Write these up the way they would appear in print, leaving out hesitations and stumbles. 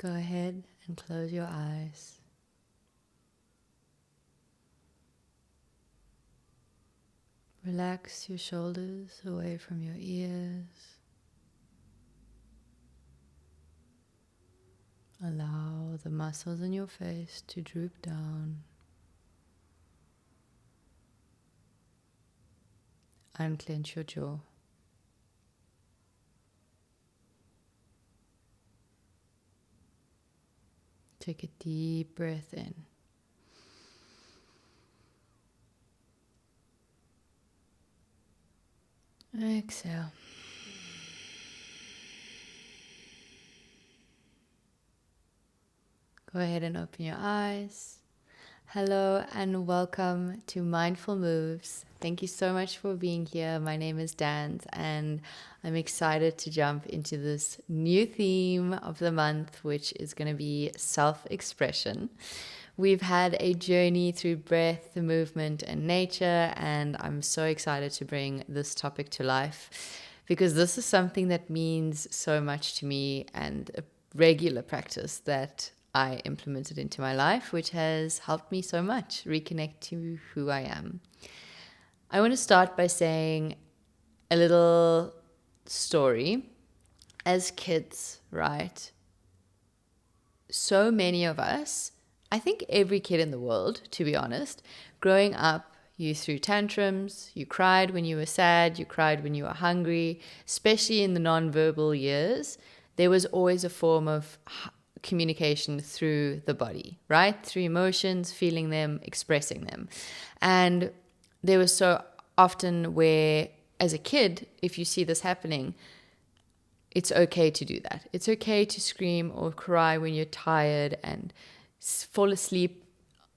Go ahead and close your eyes. Relax your shoulders away from your ears. Allow the muscles in your face to droop down. Unclench your jaw. Take a deep breath in. Exhale. Go ahead and open your eyes. Hello and welcome to Mindful Moves. Thank you so much for being here. My name is Dan and I'm excited to jump into this new theme of the month, which is going to be self-expression. We've had a journey through breath, movement, and nature, and I'm so excited to bring this topic to life because this is something that means so much to me and a regular practice that I implemented into my life, which has helped me so much reconnect to who I am. I want to start by saying a little story. As kids, right? So many of us, I think every kid in the world, to be honest, growing up, you threw tantrums, you cried when you were sad, you cried when you were hungry, especially in the non-verbal years. There was always a form of communication through the body, right? Through emotions, feeling them, expressing them. And there was so often where, as a kid, if you see this happening, it's okay to do that. It's okay to scream or cry when you're tired and fall asleep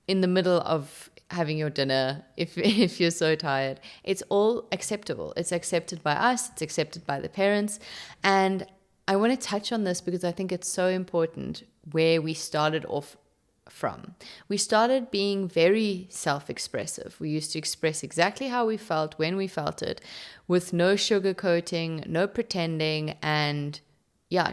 in the middle of having your dinner if you're so tired. It's all acceptable. It's accepted by us. It's accepted by the parents. And I want to touch on this because I think it's so important where we started off from. We started being very self-expressive. We used to express exactly how we felt when we felt it, with no sugarcoating, no pretending, and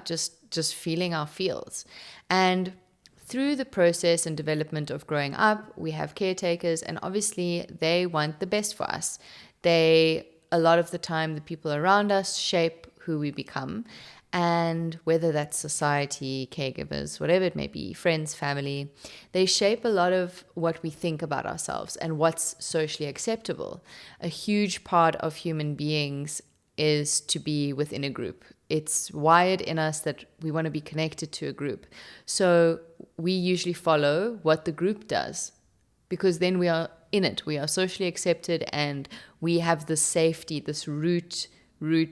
just feeling our feels. And through the process and development of growing up, we have caretakers, and obviously they want the best for us. A lot of the time, the people around us shape who we become. And whether that's society, caregivers, whatever it may be, friends, family, they shape a lot of what we think about ourselves and what's socially acceptable. A huge part of human beings is to be within a group. It's wired in us that we want to be connected to a group. So we usually follow what the group does because then we are in it. We are socially accepted and we have this safety, this root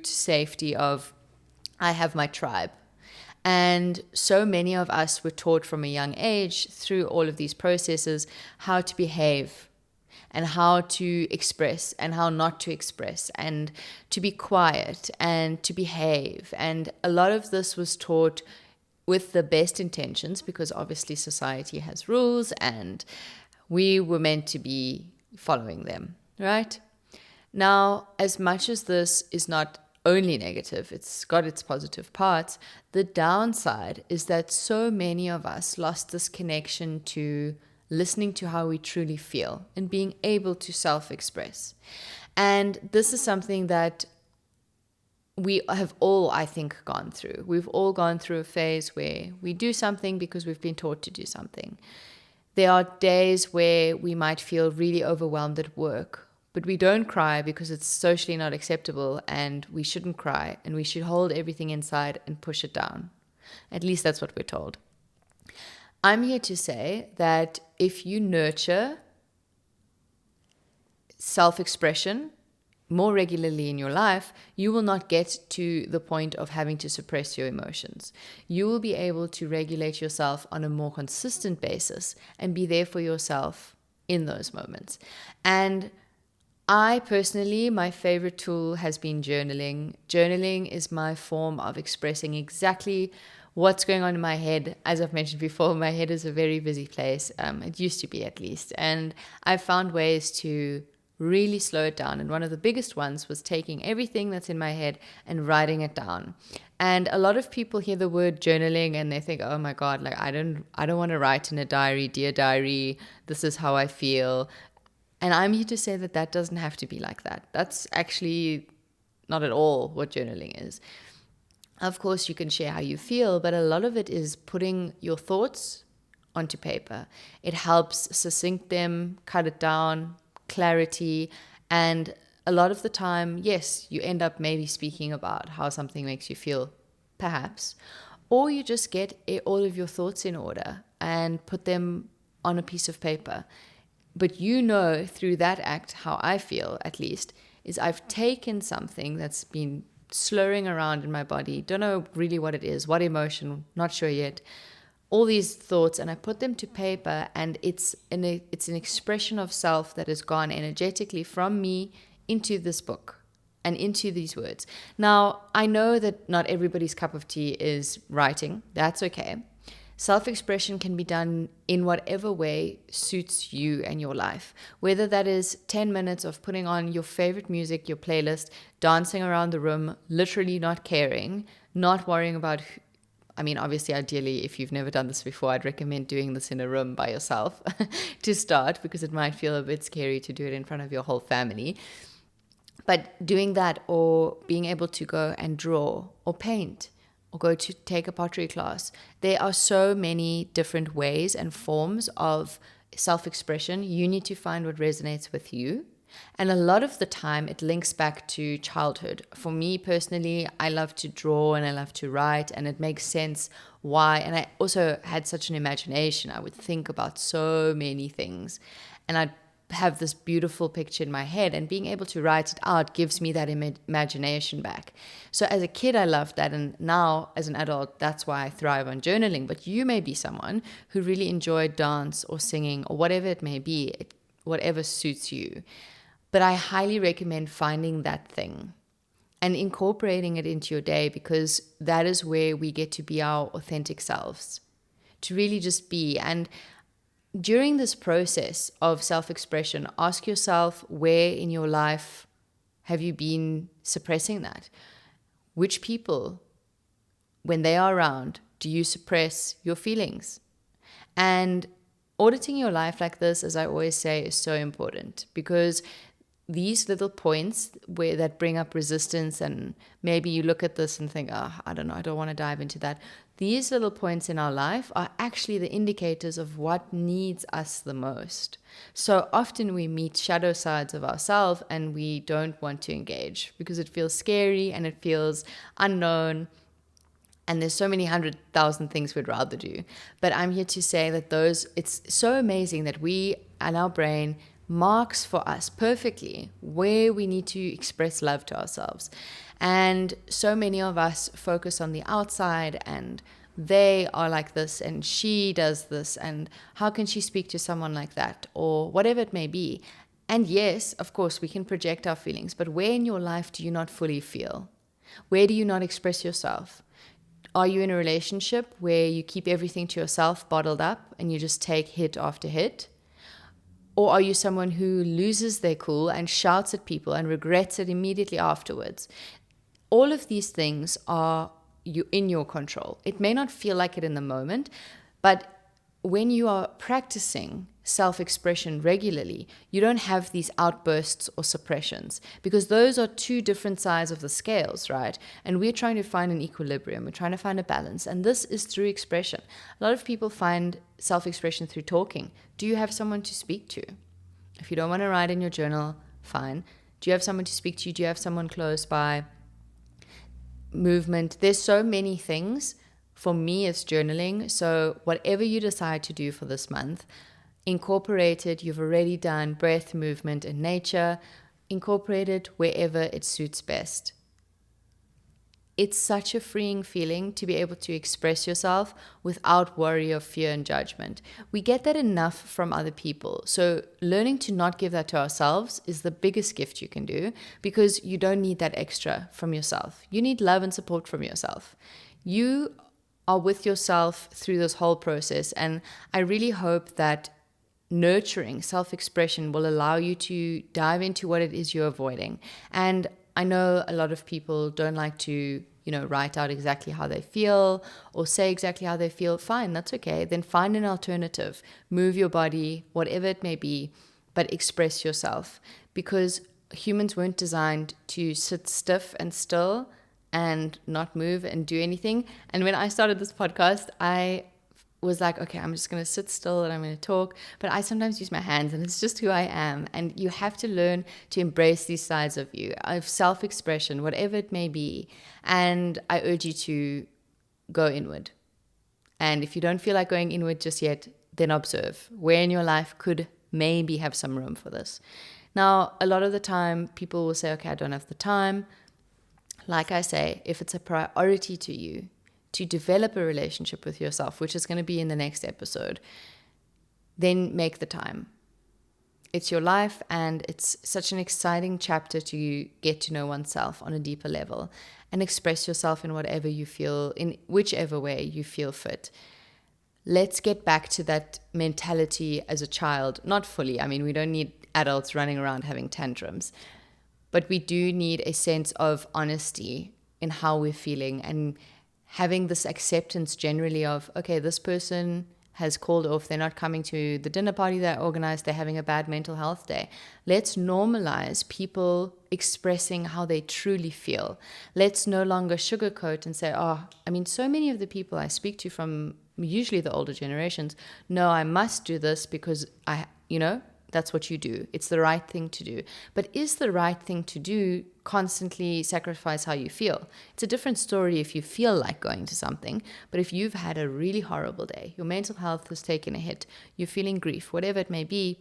safety of I have my tribe. And so many of us were taught from a young age through all of these processes how to behave and how to express and how not to express and to be quiet and to behave. And a lot of this was taught with the best intentions because obviously society has rules and we were meant to be following them, right? Now, as much as this is not only negative, it's got its positive parts, the downside is that so many of us lost this connection to listening to how we truly feel and being able to self-express. And this is something that we have all, I think, gone through. We've all gone through a phase where we do something because we've been taught to do something. There are days where we might feel really overwhelmed at work, but we don't cry because it's socially not acceptable and we shouldn't cry and we should hold everything inside and push it down. At least that's what we're told. I'm here to say that if you nurture self-expression more regularly in your life, you will not get to the point of having to suppress your emotions. You will be able to regulate yourself on a more consistent basis and be there for yourself in those moments. And I personally, my favorite tool has been journaling. Journaling is my form of expressing exactly what's going on in my head. As I've mentioned before, my head is a very busy place. It used to be at least. And I've found ways to really slow it down. And one of the biggest ones was taking everything that's in my head and writing it down. And a lot of people hear the word journaling and they think, oh my God, like I don't want to write in a diary, dear diary, this is how I feel. And I'm here to say that that doesn't have to be like that. That's actually not at all what journaling is. Of course, you can share how you feel, but a lot of it is putting your thoughts onto paper. It helps succinct them, cut it down, clarity, and a lot of the time, yes, you end up maybe speaking about how something makes you feel, perhaps, or you just get all of your thoughts in order and put them on a piece of paper. But through that act, how I feel, at least, is I've taken something that's been slurring around in my body, don't know really what it is, what emotion, not sure yet, all these thoughts, and I put them to paper, and it's an expression of self that has gone energetically from me into this book and into these words. Now, I know that not everybody's cup of tea is writing. That's okay. Self-expression can be done in whatever way suits you and your life, whether that is 10 minutes of putting on your favorite music, your playlist, dancing around the room, literally not caring, not worrying about obviously, ideally, if you've never done this before, I'd recommend doing this in a room by yourself to start, because it might feel a bit scary to do it in front of your whole family. But doing that, or being able to go and draw or paint or go to take a pottery class, there are so many different ways and forms of self-expression. You need to find what resonates with you. And a lot of the time it links back to childhood. For me personally, I love to draw and I love to write, and it makes sense why. And I also had such an imagination. I would think about so many things, and I'd have this beautiful picture in my head, and being able to write it out gives me that imagination back. So as a kid, I loved that. And now as an adult, that's why I thrive on journaling. But you may be someone who really enjoyed dance or singing or whatever it may be, whatever suits you. But I highly recommend finding that thing and incorporating it into your day, because that is where we get to be our authentic selves, to really just be. And during this process of self-expression, ask yourself, where in your life have you been suppressing that? Which people, when they are around, do you suppress your feelings? And auditing your life like this, as I always say, is so important, because these little points that bring up resistance, and maybe you look at this and think, I don't know, I don't want to dive into that. These little points in our life are actually the indicators of what needs us the most. So often we meet shadow sides of ourselves and we don't want to engage because it feels scary and it feels unknown. And there's so many 100,000 things we'd rather do. But I'm here to say that it's so amazing that we and our brain marks for us perfectly where we need to express love to ourselves. And so many of us focus on the outside, and they are like this and she does this, and how can she speak to someone like that, or whatever it may be. And yes, of course, we can project our feelings, but where in your life do you not fully feel? Where do you not express yourself? Are you in a relationship where you keep everything to yourself, bottled up, and you just take hit after hit? Or are you someone who loses their cool and shouts at people and regrets it immediately afterwards? All of these things are in your control. It may not feel like it in the moment, but when you are practicing self-expression regularly, you don't have these outbursts or suppressions, because those are two different sides of the scales, right? And we're trying to find an equilibrium. We're trying to find a balance. And this is through expression. A lot of people find self-expression through talking. Do you have someone to speak to? If you don't want to write in your journal, fine. Do you have someone to speak to? Do you have someone close by? Movement. There's so many things. For me, it's journaling. So whatever you decide to do for this month, incorporate it. You've already done breath, movement, and nature. Incorporate it wherever it suits best. It's such a freeing feeling to be able to express yourself without worry of fear and judgment. We get that enough from other people. So learning to not give that to ourselves is the biggest gift you can do, because you don't need that extra from yourself. You need love and support from yourself. You are with yourself through this whole process. And I really hope that nurturing self-expression will allow you to dive into what it is you're avoiding. And I know a lot of people don't like to, write out exactly how they feel or say exactly how they feel. Fine, that's okay. Then find an alternative. Move your body, whatever it may be, but express yourself. Because humans weren't designed to sit stiff and still and not move and do anything. And when I started this podcast, I was like, okay, I'm just going to sit still and I'm going to talk. But I sometimes use my hands, and it's just who I am. And you have to learn to embrace these sides of you, of self-expression, whatever it may be. And I urge you to go inward. And if you don't feel like going inward just yet, then observe where in your life could maybe have some room for this. Now, a lot of the time, people will say, okay, I don't have the time. Like I say, if it's a priority to you to develop a relationship with yourself, which is going to be in the next episode, then make the time. It's your life, and it's such an exciting chapter to get to know oneself on a deeper level and express yourself in whatever you feel, in whichever way you feel fit. Let's get back to that mentality as a child. Not fully. I mean, we don't need adults running around having tantrums, but we do need a sense of honesty in how we're feeling, and having this acceptance generally of, okay, this person has called off, they're not coming to the dinner party that I organized, they're having a bad mental health day. Let's normalize people expressing how they truly feel. Let's no longer sugarcoat and say, so many of the people I speak to from usually the older generations, no, I must do this because that's what you do. It's the right thing to do. But is the right thing to do constantly sacrifice how you feel? It's a different story if you feel like going to something. But if you've had a really horrible day, your mental health has taken a hit, you're feeling grief, whatever it may be,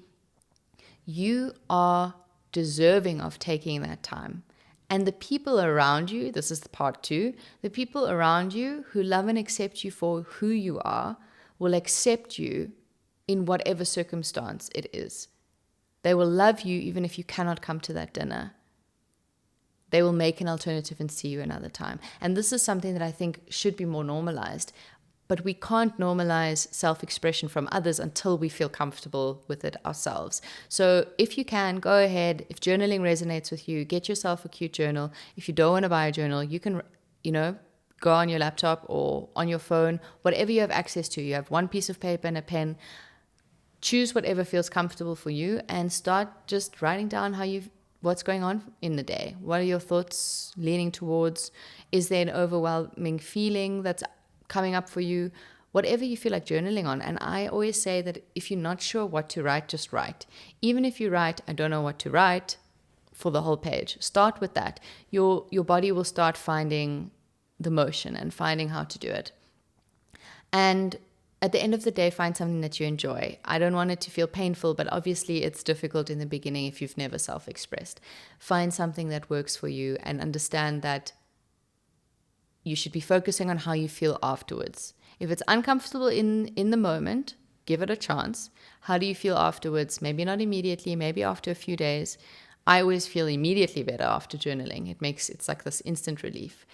you are deserving of taking that time. And the people around you, this is the part 2, the people around you who love and accept you for who you are will accept you in whatever circumstance it is. They will love you even if you cannot come to that dinner. They will make an alternative and see you another time. And this is something that I think should be more normalized. But we can't normalize self-expression from others until we feel comfortable with it ourselves. So if you can, go ahead. If journaling resonates with you, get yourself a cute journal. If you don't want to buy a journal, you can, go on your laptop or on your phone, whatever you have access to. You have one piece of paper and a pen. Choose whatever feels comfortable for you and start just writing down what's going on in the day. What are your thoughts leaning towards? Is there an overwhelming feeling that's coming up for you? Whatever you feel like journaling on. And I always say that if you're not sure what to write, just write. Even if you write, I don't know what to write, for the whole page, start with that. Your body will start finding the motion and finding how to do it. And at the end of the day, find something that you enjoy. I don't want it to feel painful, but obviously it's difficult in the beginning if you've never self-expressed. Find something that works for you and understand that you should be focusing on how you feel afterwards. If it's uncomfortable in the moment, give it a chance. How do you feel afterwards? Maybe not immediately, maybe after a few days. I always feel immediately better after journaling. It's like this instant relief.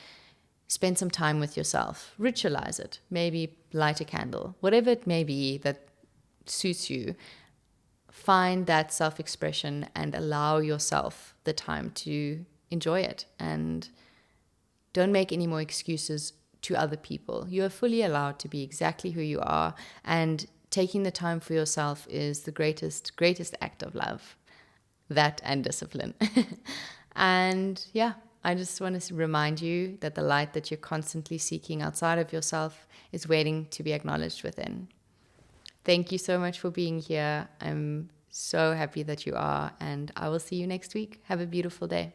Spend some time with yourself. Ritualize it. Maybe light a candle. Whatever it may be that suits you. Find that self-expression and allow yourself the time to enjoy it. And don't make any more excuses to other people. You are fully allowed to be exactly who you are. And taking the time for yourself is the greatest act of love. That and discipline. And yeah. I just want to remind you that the light that you're constantly seeking outside of yourself is waiting to be acknowledged within. Thank you so much for being here. I'm so happy that you are, and I will see you next week. Have a beautiful day.